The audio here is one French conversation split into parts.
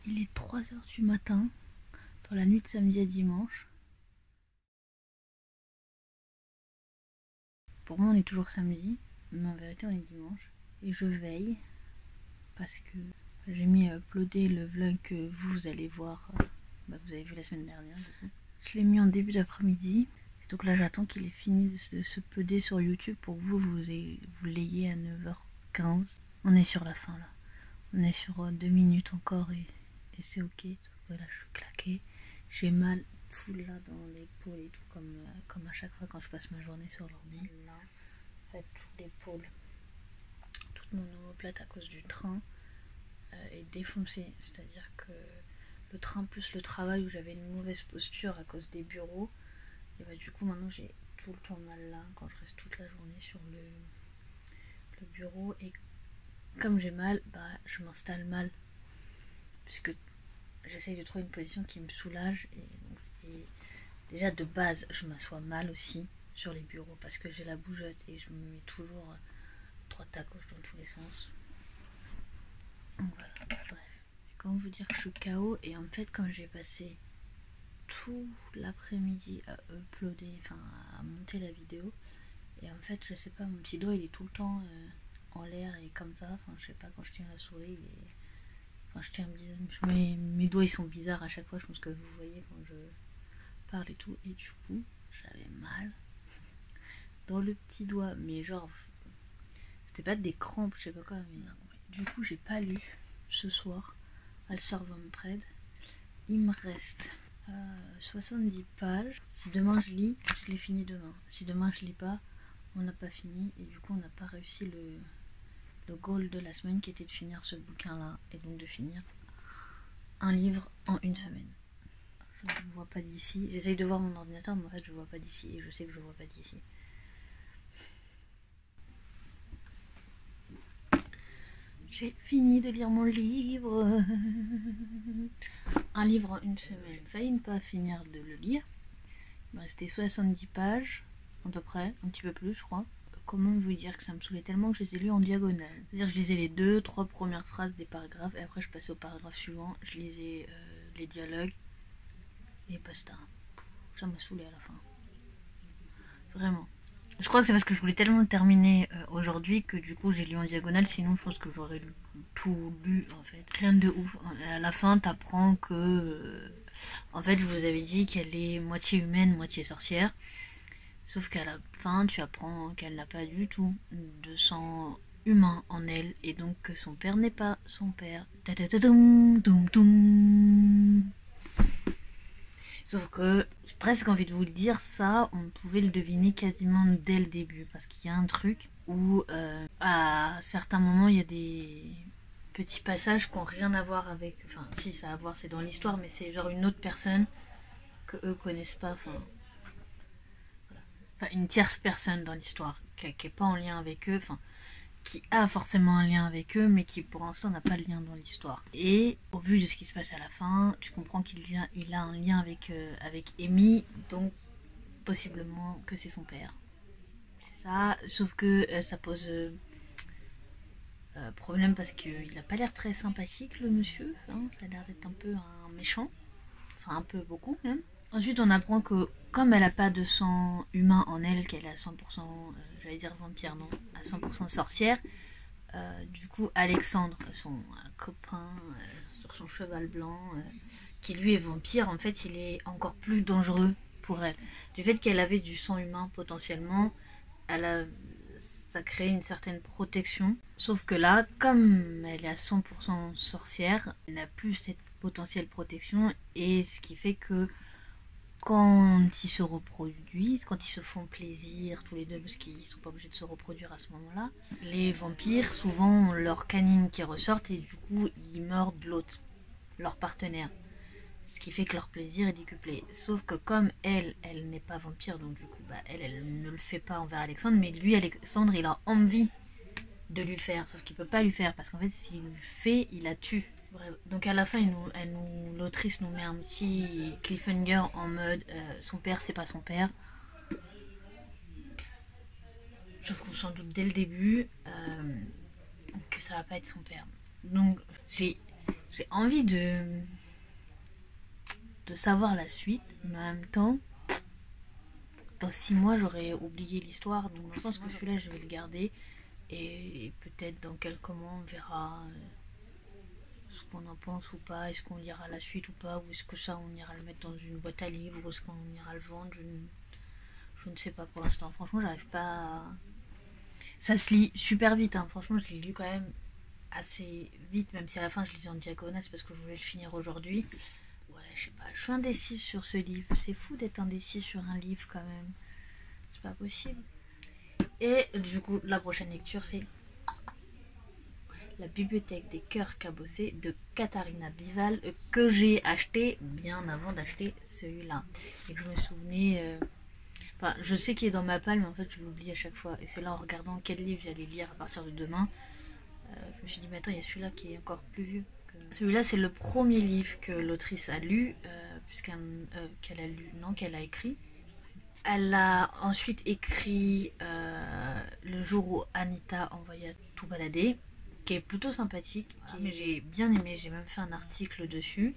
Il est 3 h du matin, dans la nuit de samedi à dimanche. Pour moi, on est toujours samedi, mais en vérité, on est dimanche. Et je veille, parce que j'ai mis à uploader le vlog que vous allez voir, vous avez vu la semaine dernière. Du coup. Je l'ai mis en début d'après-midi. Donc là, j'attends qu'il ait fini de se uploader sur YouTube pour que vous l'ayez à 9 h 15. On est sur la fin, là. On est sur 2 minutes encore et c'est ok. Sauf que là, je suis claquée. J'ai mal full là dans l'épaule et tout, comme à chaque fois quand je passe ma journée sur l'ordi. Là, en fait, toute l'épaule, toute mon omoplate à cause du train est défoncée. C'est-à-dire que le train plus le travail où j'avais une mauvaise posture à cause des bureaux, et bah du coup maintenant j'ai tout le temps mal là quand je reste toute la journée sur le bureau. Et comme j'ai mal, je m'installe mal. Puisque j'essaye de trouver une position qui me soulage. Et déjà de base, je m'assois mal aussi sur les bureaux parce que j'ai la bougeotte et je me mets toujours droite à gauche dans tous les sens. Donc voilà, bref. Comment vous dire que je suis KO. Et en fait, quand j'ai passé tout l'après-midi à uploader, enfin à monter la vidéo, et en fait, je sais pas, mon petit doigt il est tout le temps en l'air et comme ça. Enfin, je sais pas, quand je tiens la souris, il est. Enfin, je tiens mes doigts ils sont bizarres à chaque fois, je pense que vous voyez quand je parle et tout. Et du coup, j'avais mal dans le petit doigt, mais genre, c'était pas des crampes, je sais pas quoi, mais du coup, j'ai pas lu ce soir Alcer von Pred. Il me reste 70 pages. Si demain je lis, je l'ai fini demain. Si demain je lis pas, on n'a pas fini et du coup, on n'a pas réussi le goal de la semaine qui était de finir ce bouquin-là et donc de finir un livre en une semaine. Je ne vois pas d'ici. J'essaye de voir mon ordinateur, mais en fait, je vois pas d'ici et je sais que je vois pas d'ici. J'ai fini de lire mon livre. Un livre en une semaine. J'ai failli ne pas finir de le lire. Il me restait 70 pages, à peu près, un petit peu plus, je crois. Comment vous dire que ça me saoulait tellement que je les ai lus en diagonale. C'est-à-dire que je lisais les 2-3 premières phrases des paragraphes et après je passais au paragraphe suivant, je lisais les dialogues et basta. Ça m'a saoulé à la fin. Vraiment. Je crois que c'est parce que je voulais tellement le terminer aujourd'hui que du coup j'ai lu en diagonale, sinon je pense que j'aurais tout lu en fait. Rien de ouf. À la fin t'apprends que en fait je vous avais dit qu'elle est moitié humaine, moitié sorcière. Sauf qu'à la fin tu apprends qu'elle n'a pas du tout de sang humain en elle et donc que son père n'est pas son père. Sauf que j'ai presque envie de vous le dire, ça, on pouvait le deviner quasiment dès le début. Parce qu'il y a un truc où, à certains moments, il y a des petits passages qui n'ont rien à voir avec. Enfin, si, ça a à voir, c'est dans l'histoire, mais c'est genre une autre personne que eux connaissent pas. Enfin, une tierce personne dans l'histoire, qui n'est pas en lien avec eux. Enfin, qui a forcément un lien avec eux, mais qui pour l'instant n'a pas de lien dans l'histoire. Et au vu de ce qui se passe à la fin, tu comprends qu'il a un lien avec Amy, donc possiblement que c'est son père. C'est ça, sauf que ça pose problème parce qu'il n'a pas l'air très sympathique le monsieur, hein, ça a l'air d'être un peu un méchant, enfin un peu beaucoup même. Ensuite on apprend que comme elle n'a pas de sang humain en elle, qu'elle est à 100%, j'allais dire vampire, non, à 100% sorcière, du coup, Alexandre, son copain sur son cheval blanc, qui lui est vampire, en fait, il est encore plus dangereux pour elle. Du fait qu'elle avait du sang humain potentiellement, ça crée une certaine protection. Sauf que là, comme elle est à 100% sorcière, elle n'a plus cette potentielle protection, et ce qui fait que quand ils se reproduisent, quand ils se font plaisir tous les deux, parce qu'ils sont pas obligés de se reproduire à ce moment-là, les vampires, souvent, ont leurs canines qui ressortent et du coup, ils mordent l'autre, leur partenaire. Ce qui fait que leur plaisir est décuplé. Sauf que comme elle n'est pas vampire, donc du coup, elle ne le fait pas envers Alexandre, mais lui, Alexandre, il a envie de lui faire, sauf qu'il peut pas lui faire, parce qu'en fait, s'il le fait, il la tue. Donc à la fin, l'autrice nous met un petit cliffhanger en mode son père c'est pas son père. Sauf qu'on s'en doute dès le début que ça va pas être son père. Donc j'ai J'ai envie de savoir la suite, mais en même temps, dans 6 mois, j'aurais oublié l'histoire. Donc je pense que celui-là, je vais le garder. Et peut-être dans quelques mois, on verra ce qu'on en pense ou pas. Est-ce qu'on lira la suite ou pas? Ou est-ce que ça, on ira le mettre dans une boîte à livres? Ou est-ce qu'on ira le vendre? Je ne sais pas pour l'instant. Franchement, j'arrive pas à... Ça se lit super vite, hein. Franchement, je l'ai lu quand même assez vite, même si à la fin je lisais en diagonale, c'est parce que je voulais le finir aujourd'hui. Ouais, je sais pas, je suis indécise sur ce livre. C'est fou d'être indécise sur un livre quand même. C'est pas possible. Et du coup, la prochaine lecture, c'est La bibliothèque des cœurs cabossés de Katharina Bival, que j'ai acheté bien avant d'acheter celui-là. Et que je me souvenais. Enfin, je sais qu'il est dans ma palle, mais en fait, je l'oublie à chaque fois. Et c'est là, en regardant quel livre j'allais lire à partir de demain, je me suis dit, mais attends, il y a celui-là qui est encore plus vieux. Celui-là, c'est le premier livre que l'autrice a lu, qu'elle a lu, non, qu'elle a écrit. Elle a ensuite écrit Le jour où Anita envoya tout balader, qui est plutôt sympathique, mais j'ai bien aimé, j'ai même fait un article dessus.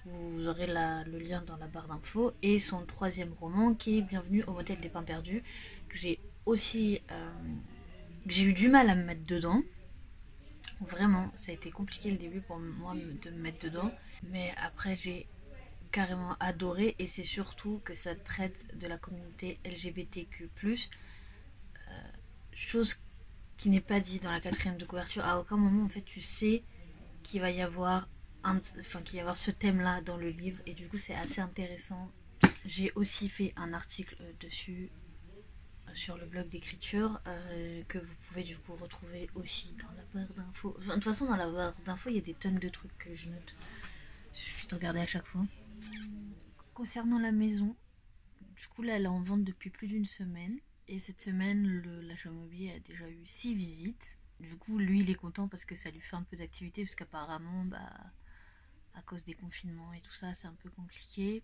Vous aurez le lien dans la barre d'infos. Et son troisième roman, qui est Bienvenue au motel des pains perdus, que j'ai aussi... que j'ai eu du mal à me mettre dedans. Vraiment, ça a été compliqué le début pour moi de me mettre dedans. Mais après, j'ai carrément adoré. Et c'est surtout que ça traite de la communauté LGBTQ+. Chose qui n'est pas dit dans la quatrième de couverture. À aucun moment, en fait, tu sais qu'il va y avoir qu'il va y avoir ce thème-là dans le livre. Et du coup, c'est assez intéressant. J'ai aussi fait un article dessus sur le blog d'écriture que vous pouvez du coup retrouver aussi dans la barre d'infos. Enfin, de toute façon, dans la barre d'infos, il y a des tonnes de trucs que je note. Il suffit de regarder à chaque fois. Concernant la maison, du coup, là, elle est en vente depuis plus d'une semaine. Et cette semaine, l'agent immobilier a déjà eu 6 visites. Du coup, lui, il est content parce que ça lui fait un peu d'activité, parce qu'apparemment, à cause des confinements et tout ça, c'est un peu compliqué.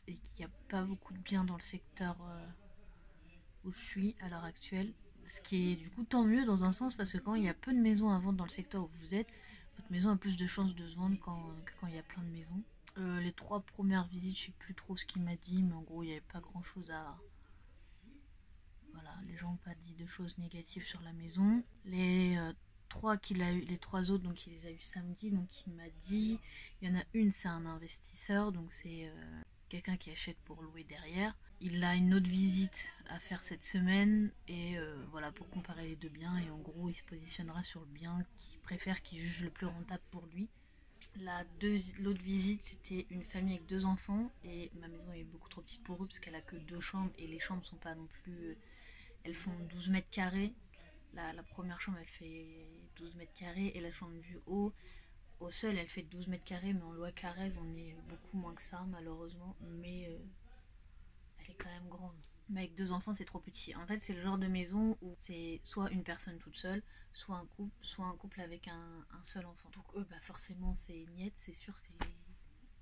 Et qu'il n'y a pas beaucoup de biens dans le secteur où je suis à l'heure actuelle. Ce qui est du coup tant mieux dans un sens, parce que quand il y a peu de maisons à vendre dans le secteur où vous êtes, votre maison a plus de chances de se vendre que quand il y a plein de maisons. Les 3 premières visites, je sais plus trop ce qu'il m'a dit, mais en gros, il n'y avait pas grand chose à... Voilà, les gens n'ont pas dit de choses négatives sur la maison. Les 3 qu'il a eu, les 3 autres, donc il les a eu samedi, donc il m'a dit, il y en a une, c'est un investisseur, donc c'est quelqu'un qui achète pour louer derrière. Il a une autre visite à faire cette semaine, et voilà, pour comparer les deux biens, et en gros, il se positionnera sur le bien qu'il préfère, qu'il juge le plus rentable pour lui. L'autre visite, c'était une famille avec 2 enfants, et ma maison est beaucoup trop petite pour eux, parce qu'elle a que 2 chambres, et les chambres sont pas non plus... elles font 12 mètres carrés. La première chambre, elle fait 12 mètres carrés, et la chambre du haut, au sol, elle fait 12 mètres carrés, mais en loi Carrez, on est beaucoup moins que ça, malheureusement, mais elle est quand même grande. Mais avec 2 enfants, c'est trop petit. En fait, c'est le genre de maison où c'est soit une personne toute seule, soit un couple avec un seul enfant. Donc eux, forcément, c'est niette, c'est sûr, c'est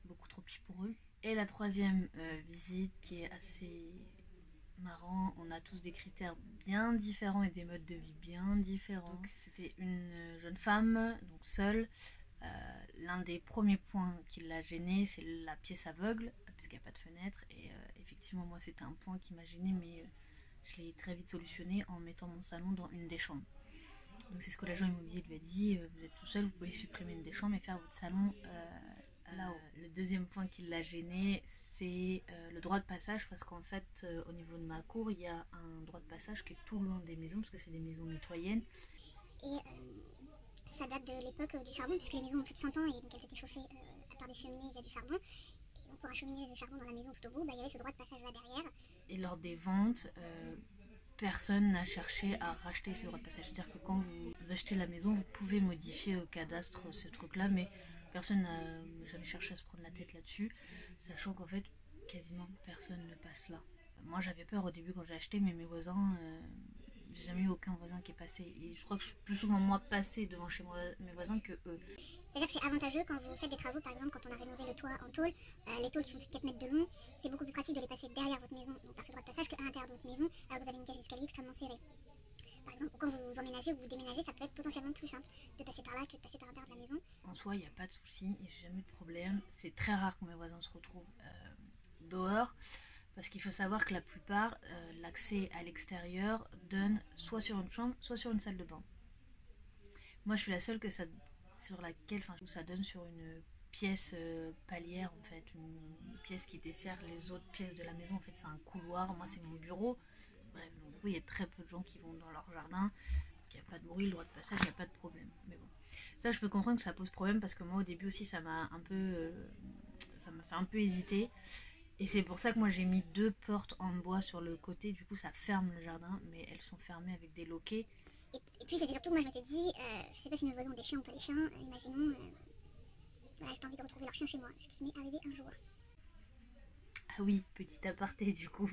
beaucoup trop petit pour eux. Et la troisième visite, qui est assez marrant, on a tous des critères bien différents et des modes de vie bien différents. Donc c'était une jeune femme, donc seule. L'un des premiers points qui l'a gênée, c'est la pièce aveugle, parce qu'il n'y a pas de fenêtre. Et effectivement, moi, c'était un point qui m'a gênée, mais je l'ai très vite solutionné en mettant mon salon dans une des chambres. Donc c'est ce que l'agent immobilier lui a dit, vous êtes tout seul, vous pouvez supprimer une des chambres et faire votre salon là-haut. Le deuxième point qui l'a gêné, c'est le droit de passage, parce qu'en fait, au niveau de ma cour, il y a un droit de passage qui est tout le long des maisons, parce que c'est des maisons mitoyennes. Et ça date de l'époque du charbon, puisque les maisons ont plus de 100 ans, et donc elles étaient chauffées à part des cheminées via du charbon. Et donc pour acheminer le charbon dans la maison tout au bout, il y avait ce droit de passage là derrière. Et lors des ventes, personne n'a cherché à racheter ce droit de passage. C'est-à-dire que quand vous achetez la maison, vous pouvez modifier au cadastre ce truc-là, mais personne n'a jamais cherché à se prendre la tête là-dessus, sachant qu'en fait, quasiment personne ne passe là. Moi, j'avais peur au début quand j'ai acheté, mais mes voisins, j'ai jamais eu aucun voisin qui est passé. Et je crois que je suis plus souvent moi passée devant chez mes voisins que eux. C'est-à-dire que c'est avantageux quand vous faites des travaux, par exemple quand on a rénové le toit en tôle, les tôles qui font plus de 4 mètres de long, c'est beaucoup plus pratique de les passer derrière votre maison, donc par ce droit de passage, qu'à l'intérieur de votre maison, alors que vous avez une cage d'escalier extrêmement serrée. par exemple, ou quand vous emménagez ou vous déménagez, ça peut être potentiellement plus simple de passer par là que de passer par l'intérieur de la maison. En soi, il n'y a pas de souci, et j'ai jamais eu de problème. C'est très rare que mes voisins se retrouvent dehors, parce qu'il faut savoir que la plupart, l'accès à l'extérieur donne soit sur une chambre, soit sur une salle de bain. Moi, je suis la seule sur laquelle, où ça donne sur une pièce palière, en fait, une pièce qui dessert les autres pièces de la maison. En fait, c'est un couloir. Moi, c'est mon bureau. Bref, donc du coup, il y a très peu de gens qui vont dans leur jardin. Il n'y a pas de bruit, le droit de passage, il n'y a pas de problème. Mais bon, ça, je peux comprendre que ça pose problème parce que moi, au début aussi, ça m'a fait un peu hésiter. Et c'est pour ça que moi, j'ai mis 2 portes en bois sur le côté. Du coup, ça ferme le jardin, mais elles sont fermées avec des loquets. Et puis c'était surtout que moi je m'étais dit, je sais pas si mes voisins ont des chiens ou pas des chiens, imaginons, voilà, j'ai pas envie de retrouver leur chien chez moi, ce qui m'est arrivé un jour. Ah oui, petit aparté du coup.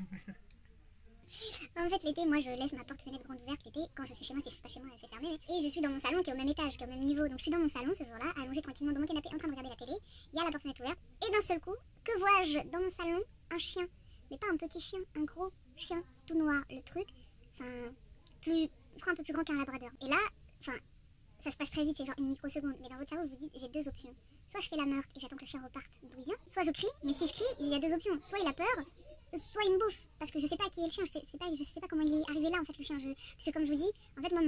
En fait l'été, moi je laisse ma porte-fenêtre grande ouverte l'été, quand je suis chez moi, si je suis pas chez moi c'est fermé, et je suis dans mon salon qui est au même étage, qui est au même niveau, donc je suis dans mon salon ce jour-là, allongée tranquillement dans mon canapé en train de regarder la télé, il y a la porte-fenêtre ouverte, et d'un seul coup, que vois-je dans mon salon? Un chien, mais pas un petit chien, un gros chien, tout noir, le truc, enfin, je crois un peu plus grand qu'un labrador. Et là, enfin, ça se passe très vite, c'est genre une microseconde, mais dans votre cerveau vous vous dites, j'ai 2 options. Soit je fais la meurtre et j'attends que le chien reparte d'où il vient, soit je crie, mais si je crie, il y a 2 options, soit il a peur, soit il me bouffe, parce que je sais pas qui est le chien, je sais pas comment il est arrivé là en fait le chien, parce que comme je vous dis, en fait moi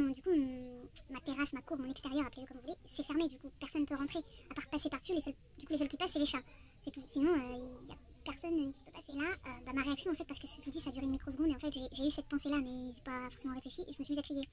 ma terrasse, ma cour, mon extérieur, appelez-le comme vous voulez, c'est fermé, du coup personne ne peut rentrer, à part passer par-dessus, les seuls qui passent c'est les chats, c'est tout, sinon il y a personne qui peut passer là. Ma réaction en fait, parce que je vous dis ça a duré une microseconde et en fait j'ai eu cette pensée là mais j'ai pas forcément réfléchi et je me suis mise à crier.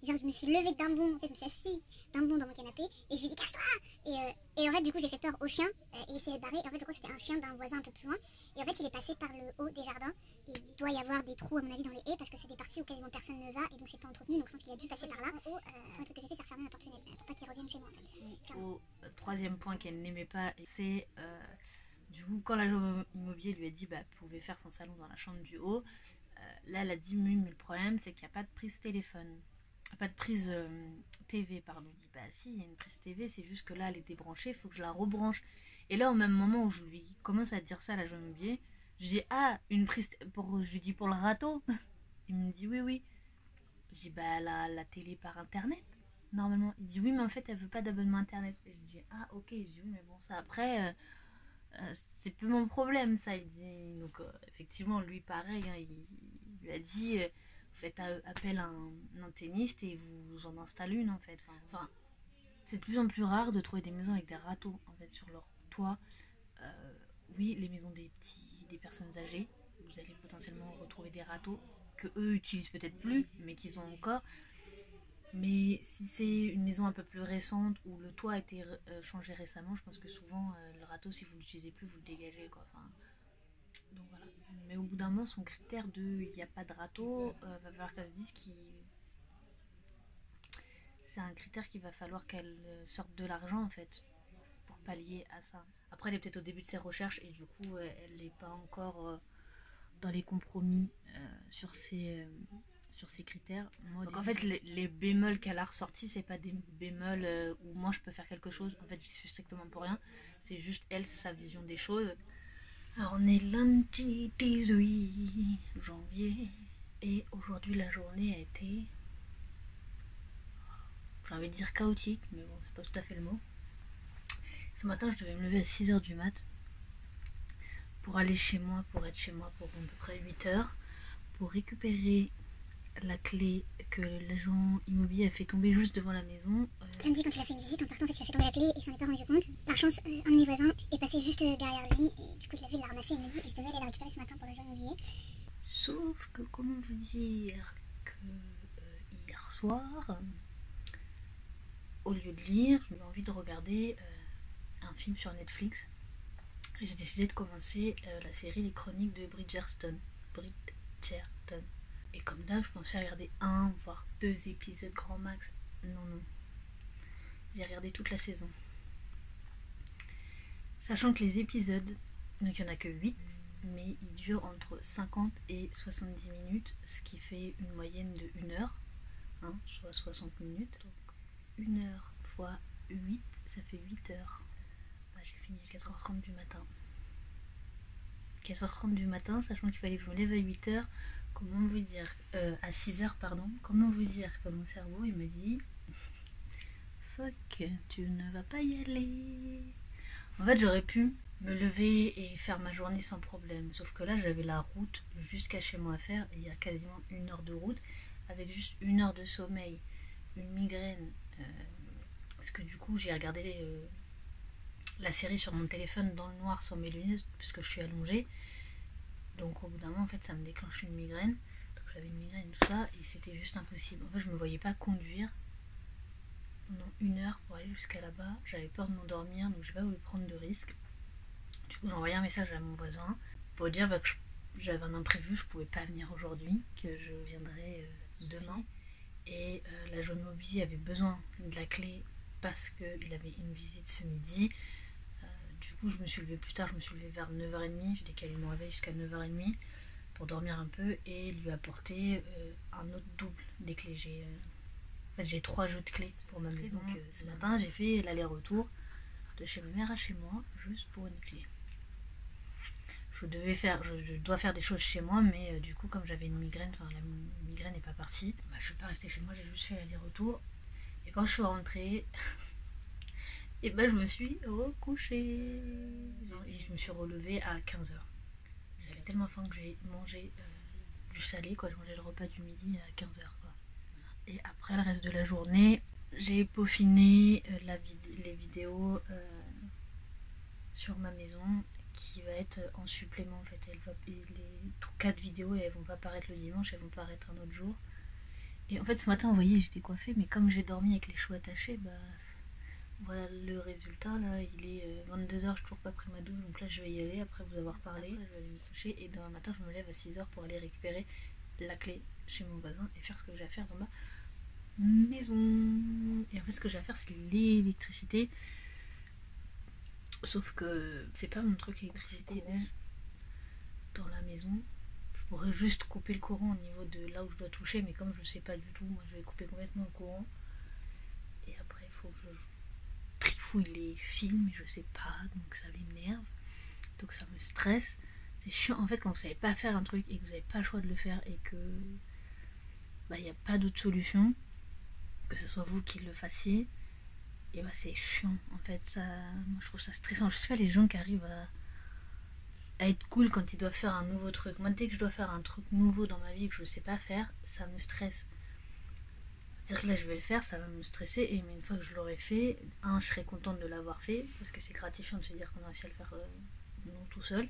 Genre je me suis levée d'un bond, en fait je me suis assise d'un bond dans mon canapé et je lui ai dit casse-toi et en fait du coup j'ai fait peur au chien et il s'est barré et en fait je crois que c'était un chien d'un voisin un peu plus loin et en fait il est passé par le haut des jardins et il doit y avoir des trous à mon avis dans les haies parce que c'est des parties où quasiment personne ne va et donc c'est pas entretenu donc je pense qu'il a dû passer par là. En haut, un truc que j'ai fait c'est refermer ma porte-fenêtre pour pas qu'il revienne chez moi en fait. Au troisième point qu'elle n'aimait pas, c'est du coup quand l'agent immobilier lui a dit bah pouvait faire son salon dans la chambre du haut, là elle a dit mais le problème c'est qu'il n'y a pas de prise téléphone. Pas de prise TV, pardon. Je dis bah si, il y a une prise TV, c'est juste que là elle est débranchée, il faut que je la rebranche. Et là au même moment où je lui commence à dire ça à l'agent immobilier, je dis ah une prise je lui dis pour le râteau. Il me dit oui. Je dis bah la télé par internet normalement. Il dit oui mais en fait elle veut pas d'abonnement internet. Et je dis ah ok, je dis oui mais bon ça après c'est plus mon problème ça. Il dit donc effectivement lui pareil hein, il lui a dit faites appel à un antenniste et vous en installez une en fait. Enfin, c'est de plus en plus rare de trouver des maisons avec des râteaux en fait sur leur toit. Oui, les maisons des personnes âgées, vous allez potentiellement retrouver des râteaux que eux utilisent peut-être plus, mais qu'ils ont encore. Mais si c'est une maison un peu plus récente où le toit a été changé récemment, je pense que souvent le râteau, si vous l'utilisez plus, vous le dégagez quoi. Enfin, donc voilà. Mais au bout d'un moment, son critère de il n'y a pas de râteau, va falloir qu'elle se dise qu'il. C'est un critère qu'il va falloir qu'elle sorte de l'argent en fait pour pallier à ça. Après, elle est peut-être au début de ses recherches et du coup, elle n'est pas encore dans les compromis sur ces critères. Donc en fait, les bémols qu'elle a ressortis, c'est pas des bémols où moi je peux faire quelque chose. En fait, je suis strictement pour rien. C'est juste elle, sa vision des choses. Alors on est lundi 18 janvier et aujourd'hui la journée a été, j'ai envie de dire chaotique, mais bon c'est pas tout à fait le mot. Ce matin je devais me lever à 6h du mat pour aller chez moi, pour être chez moi pour à peu près 8h, pour récupérer la clé que l'agent immobilier a fait tomber juste devant la maison. Samedi, quand il a fait une visite, en partant, en fait, il a fait tomber la clé et il s'en est pas rendu compte. Par chance, un de mes voisins est passé juste derrière lui et du coup, il l'a vu, il l'a ramassé et il m'a dit je devais aller la récupérer ce matin pour l'agent immobilier. Sauf que, comment vous dire, que hier soir, au lieu de lire, j'ai eu envie de regarder un film sur Netflix. Et j'ai décidé de commencer la série Les Chroniques de Bridgerton. Et comme d'hab, je pensais regarder 1 voire 2 épisodes grand max. Non. J'ai regardé toute la saison. Sachant que les épisodes, donc il n'y en a que 8, mais ils durent entre 50 et 70 minutes, ce qui fait une moyenne de 1 heure, hein, soit 60 minutes. Donc 1 heure fois 8, ça fait 8 heures. J'ai fini à 4h30 du matin. 4h30 du matin, sachant qu'il fallait que je me lève à 8h comment vous dire, à 6h, pardon, comment vous dire que mon cerveau, il me dit fuck, tu ne vas pas y aller. En fait, j'aurais pu me lever et faire ma journée sans problème, sauf que là, j'avais la route jusqu'à chez moi à faire, et il y a quasiment 1 heure de route, avec juste 1 heure de sommeil, une migraine, parce que du coup, j'ai regardé la série sur mon téléphone dans le noir sans mes lunettes, puisque je suis allongée. Donc au bout d'un moment, en fait, ça me déclenche une migraine. Donc j'avais une migraine et tout ça, et c'était juste impossible. En fait, je me voyais pas conduire pendant 1 heure pour aller jusqu'à là-bas. J'avais peur de m'endormir, donc j'ai pas voulu prendre de risques. Du coup, j'ai envoyé un message à mon voisin pour dire que j'avais un imprévu, je pouvais pas venir aujourd'hui, que je viendrai demain. Et la jeune Moby avait besoin de la clé parce qu'il avait une visite ce midi. Du coup, je me suis levée plus tard, je me suis levée vers 9h30, j'ai décalé mon réveil jusqu'à 9h30 pour dormir un peu et lui apporter un autre double des clés. En fait, j'ai 3 jeux de clés pour ma maison. Donc ce matin, j'ai fait l'aller-retour de chez ma mère à chez moi juste pour une clé. Je dois faire des choses chez moi, mais du coup, comme j'avais une migraine, enfin la migraine n'est pas partie, je suis pas restée chez moi, j'ai juste fait l'aller-retour. Et quand je suis rentrée, et je me suis recouchée. Et je me suis relevée à 15h. J'avais tellement faim que j'ai mangé du salé, quoi. J'ai mangé le repas du midi à 15h, quoi. Et après, le reste de la journée, j'ai peaufiné les vidéos sur ma maison, qui va être en supplément, en fait. Les 4 vidéos, elles vont pas apparaître le dimanche, elles vont apparaître un autre jour. Et en fait, ce matin, vous voyez, j'étais coiffée, mais comme j'ai dormi avec les cheveux attachés, voilà le résultat. Là, il est 22h, je n'ai toujours pas pris ma douche, donc là, je vais y aller après vous avoir parlé. Après, je vais aller me coucher, et demain matin, je me lève à 6h pour aller récupérer la clé chez mon voisin et faire ce que j'ai à faire dans ma maison. Et en fait, ce que j'ai à faire, c'est l'électricité. Sauf que c'est pas mon truc, l'électricité. Dans la maison, je pourrais juste couper le courant au niveau de là où je dois toucher, mais comme je sais pas du tout, moi je vais couper complètement le courant. Et après, il faut que je trifouille les fils, mais je sais pas, donc ça m'énerve. Donc ça me stresse. C'est chiant en fait quand vous savez pas faire un truc et que vous n'avez pas le choix de le faire et que il n'y a pas d'autre solution, que ce soit vous qui le fassiez. Et c'est chiant en fait, ça, moi je trouve ça stressant. Je sais pas les gens qui arrivent à être cool quand ils doivent faire un nouveau truc. Moi dès que je dois faire un truc nouveau dans ma vie que je sais pas faire, ça me stresse. C'est-à-dire que là je vais le faire, ça va me stresser, et mais une fois que je l'aurai fait, je serai contente de l'avoir fait, parce que c'est gratifiant de se dire qu'on a réussi à le faire nous tout seul,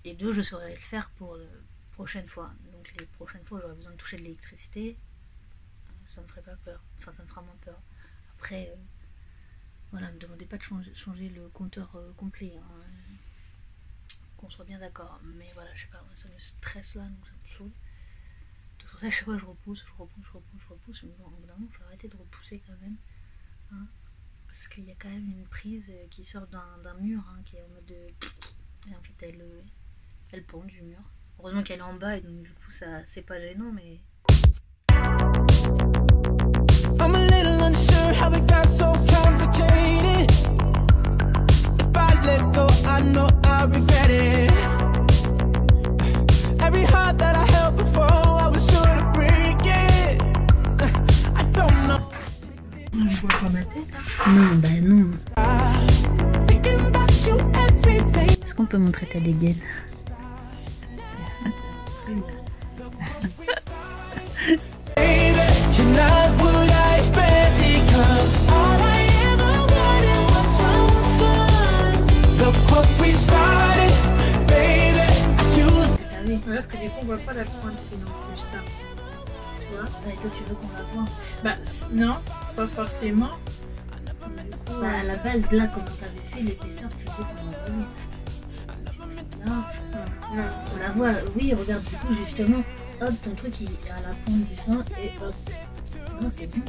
et 2, je saurai le faire pour la prochaine fois. Donc les prochaines fois j'aurai besoin de toucher de l'électricité, ça me ferait pas peur, enfin ça me fera moins peur. Après, voilà, me demandez pas de changer le compteur complet, qu'on soit bien d'accord, mais voilà, je sais pas, ça me stresse là, donc ça me saoule. C'est pour ça que chaque fois je repousse, mais bon, au bout d'un moment, il faut arrêter de repousser quand même, parce qu'il y a quand même une prise qui sort d'un mur, qui est en mode de... Et en fait elle pend du mur. Heureusement qu'elle est en bas, et donc du coup ça c'est pas gênant, mais... I'm a little unsure how it got so complicated. If I let go, I know I regret it. Every heart that I held before, I was sure to break it. I don't know. Je vois pas ma tête. Non, non. Est-ce qu'on peut montrer ta dégaine? Parce que du coup on voit pas la pointe sinon plus ça. Tu vois? Et toi tu veux qu'on la voit? Non, pas forcément. À la base là comment t'avais fait l'épaisseur, tu veux qu'on la voit? Non, on la voit, oui, regarde du coup justement, hop ton truc il est à la pointe du sein et hop. Non c'est bon.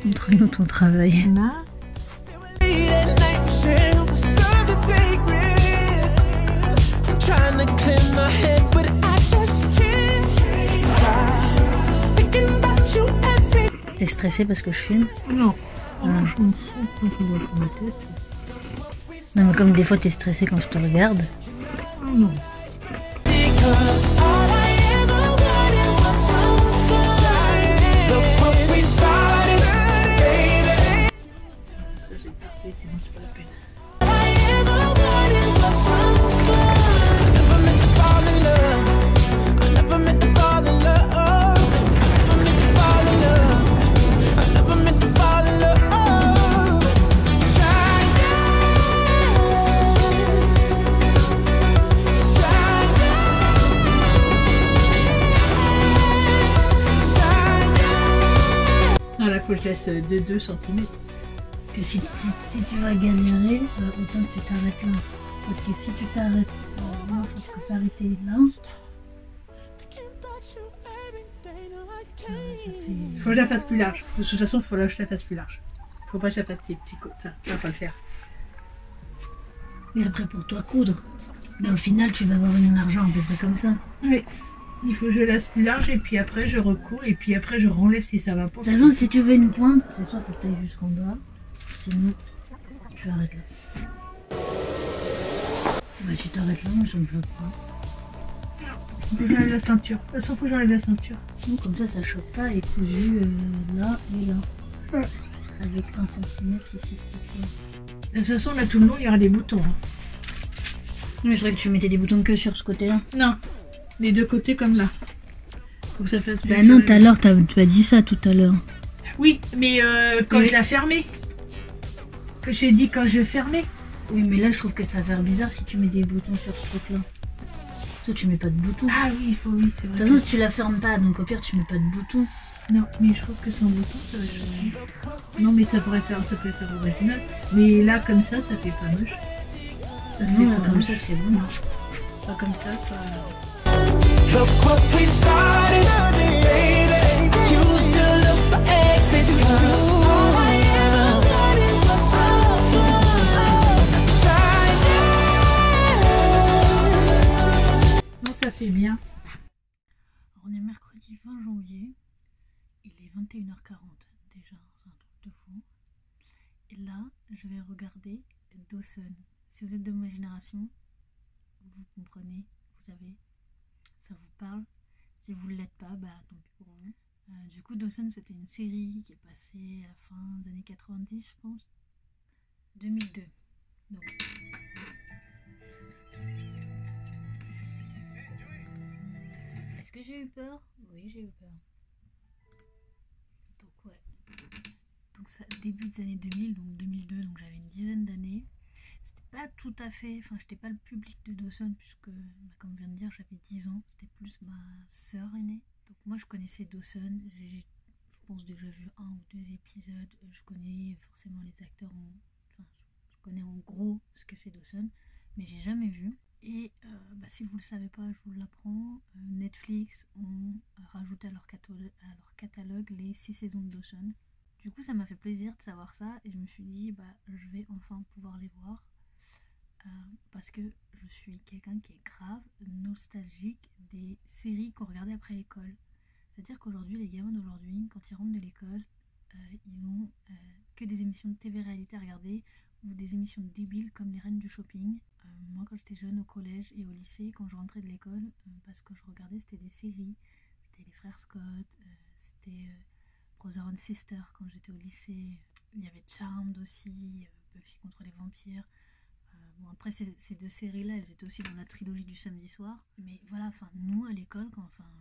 Montre-nous ton travail. Là. T'es stressée parce que je filme? Non. Je m'en fous quand on voit sur ma tête. Non, mais comme des fois t'es stressé quand je te regarde. Oh non. Ça c'est parfait, sinon c'est pas la peine. Ah là, faut que je laisse de 2 cm. Que si tu vas galérer, autant que tu t'arrêtes là. Parce que si tu t'arrêtes, moi je préfère arrêter là. Ça fait... Faut que je la fasse plus large. De toute façon, il faut que je la fasse plus large. Faut pas que je la fasse des petits côtes. Ça va pas le faire. Et après pour toi coudre. Mais au final tu vas avoir une largeur à peu près comme ça. Oui. Il faut que je laisse plus large et puis après je recours et puis après je renlève si ça va pas. De toute façon si tu veux une pointe, c'est soit faut que tu ailles jusqu'en bas. Sinon tu arrêtes là. Bah si tu arrêtes là, moi ça me choque pas. Faut que j'enlève la ceinture. De toute façon, faut que j'enlève la ceinture. Donc, comme ça choque pas et cousu là et là. Ouais. Avec 1 cm ici. De toute façon, là tout le long, il y aura des boutons. Hein. Mais je croyais que tu mettais des boutons que sur ce côté-là. Non, les deux côtés comme là. Faut que ça fasse bien. Bah non, tout à l'heure, tu as dit ça tout à l'heure. Oui, mais quand Oui. je la fermais. Que j'ai dit quand je fermais. Oui, mais là, je trouve que ça va faire bizarre si tu mets des boutons sur ce truc-là. Soit tu mets pas de boutons. Ah oui, il faut, oui, c'est De vrai. toute façon, tu la fermes pas, donc au pire, tu mets pas de boutons. Non, mais je trouve que sans bouton, ça va être joli. Non, mais ça peut faire original. Mais là, comme ça fait pas moche. Ça fait Non, pas comme moche. ça, c'est bon. Pas comme ça. Look what we started, baby. Used to look for exits, Non, ça fait bien. Alors, on est mercredi 20 janvier. Il est 21h40. Déjà, c'est un truc de fou. Et là, je vais regarder Dawson. Si vous êtes de ma génération, vous comprenez, vous savez, ça vous parle. Si vous ne l'êtes pas, bah tant pis pour vous. Du coup, Dawson, c'était une série qui est passée à la fin des années 90, je pense. 2002. Donc. Est-ce que j'ai eu peur? Oui, j'ai eu peur. Donc ouais. Donc ça, début des années 2000, donc 2002, donc j'avais une dizaine d'années. C'était pas tout à fait, enfin j'étais pas le public de Dawson puisque, bah, comme je viens de dire, j'avais 10 ans. C'était plus ma sœur aînée. Donc moi je connaissais Dawson, j'ai je pense déjà vu 1 ou 2 épisodes. Je connais forcément les acteurs, enfin je connais en gros ce que c'est Dawson, mais j'ai jamais vu. Et bah, si vous le savez pas, je vous l'apprends. Netflix ont rajouté à leur catalogue les 6 saisons de Dawson. Du coup, ça m'a fait plaisir de savoir ça et je me suis dit, bah, je vais enfin pouvoir les voir parce que je suis quelqu'un qui est grave nostalgique des séries qu'on regardait après l'école. C'est-à-dire qu'aujourd'hui, les gamins d'aujourd'hui, quand ils rentrent de l'école, ils ont que des émissions de TV-réalité à regarder ou des émissions débiles comme les Reines du Shopping. Moi, quand j'étais jeune au collège et au lycée, quand je rentrais de l'école, parce que je regardais, c'était des séries. C'était les Frères Scott, c'était Brother and Sister quand j'étais au lycée. Il y avait Charmed aussi, Buffy contre les vampires. Bon, après, ces deux séries-là, elles étaient aussi dans la trilogie du samedi soir. Mais voilà, enfin, nous, à l'école,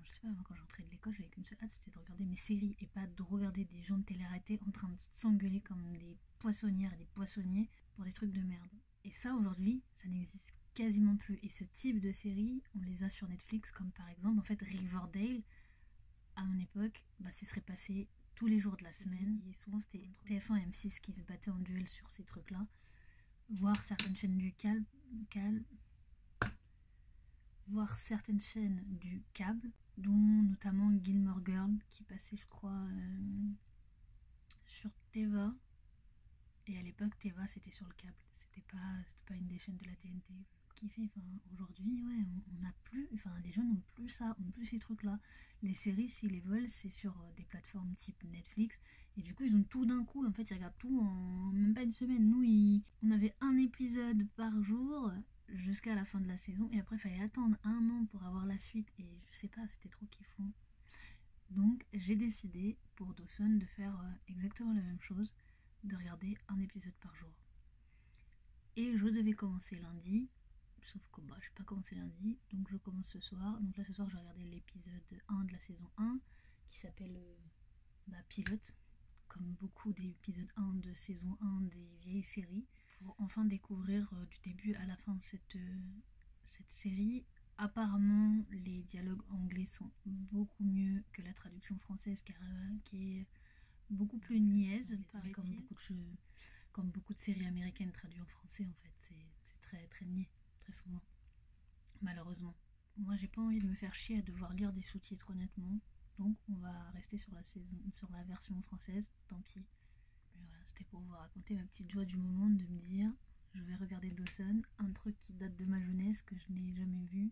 je sais pas, quand j'entrais de l'école, j'avais qu'une seule hâte, c'était de regarder mes séries et pas de regarder des gens de télé-réalité en train de s'engueuler comme des poissonnières et des poissonniers pour des trucs de merde. Et ça, aujourd'hui, ça n'existe quasiment plus. Et ce type de séries, on les a sur Netflix, comme par exemple, en fait, Riverdale, à mon époque, bah, ça serait passé tous les jours de la semaine. Et souvent, c'était TF1 et M6 qui se battaient en duel sur ces trucs-là. Voir certaines chaînes du voir certaines chaînes du câble, dont notamment Gilmore Girl, qui passait, je crois, sur Teva. Et à l'époque, Teva, c'était sur le câble. C'était pas une des chaînes de la TNT. kiffé. Enfin, aujourd'hui, ouais, on n'a plus, enfin, les jeunes n'ont plus ça, ont plus ces trucs-là. Les séries, s'ils les veulent, c'est sur des plateformes type Netflix. Et du coup, ils ont tout d'un coup. En fait, ils regardent tout en même pas une semaine. Nous, on avait un épisode par jour jusqu'à la fin de la saison. Et après, il fallait attendre 1 an pour avoir la suite. Et je sais pas, c'était trop kiffant. Donc, j'ai décidé pour Dawson de faire exactement la même chose, de regarder un épisode par jour. Et je devais commencer lundi. Sauf que je n'ai pas commencé lundi, donc je commence ce soir. Donc là ce soir j'ai regardé l'épisode 1 de la saison 1 qui s'appelle Pilote, comme beaucoup d'épisodes 1 de saison 1 des vieilles séries, pour enfin découvrir du début à la fin de cette série. Apparemment les dialogues anglais sont beaucoup mieux que la traduction française qui est beaucoup plus niaise, comme beaucoup de séries américaines traduites en français en fait, c'est très très niais. Très souvent, malheureusement. Moi j'ai pas envie de me faire chier à devoir lire des sous-titres honnêtement, donc on va rester sur la version française, tant pis. Mais voilà, c'était pour vous raconter ma petite joie du moment de me dire je vais regarder Dawson, un truc qui date de ma jeunesse que je n'ai jamais vu.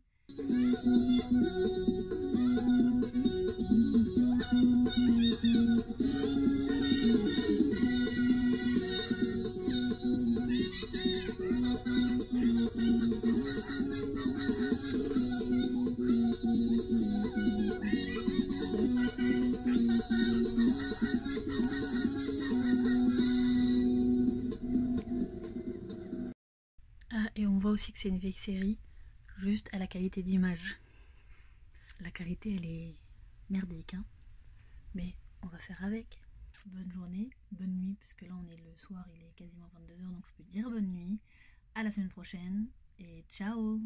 Ah, et on voit aussi que c'est une vieille série, juste à la qualité d'image. La qualité, elle est merdique, hein. Mais on va faire avec. Bonne journée, bonne nuit, parce que là on est le soir, il est quasiment 22h, donc je peux dire bonne nuit. À la semaine prochaine, et ciao!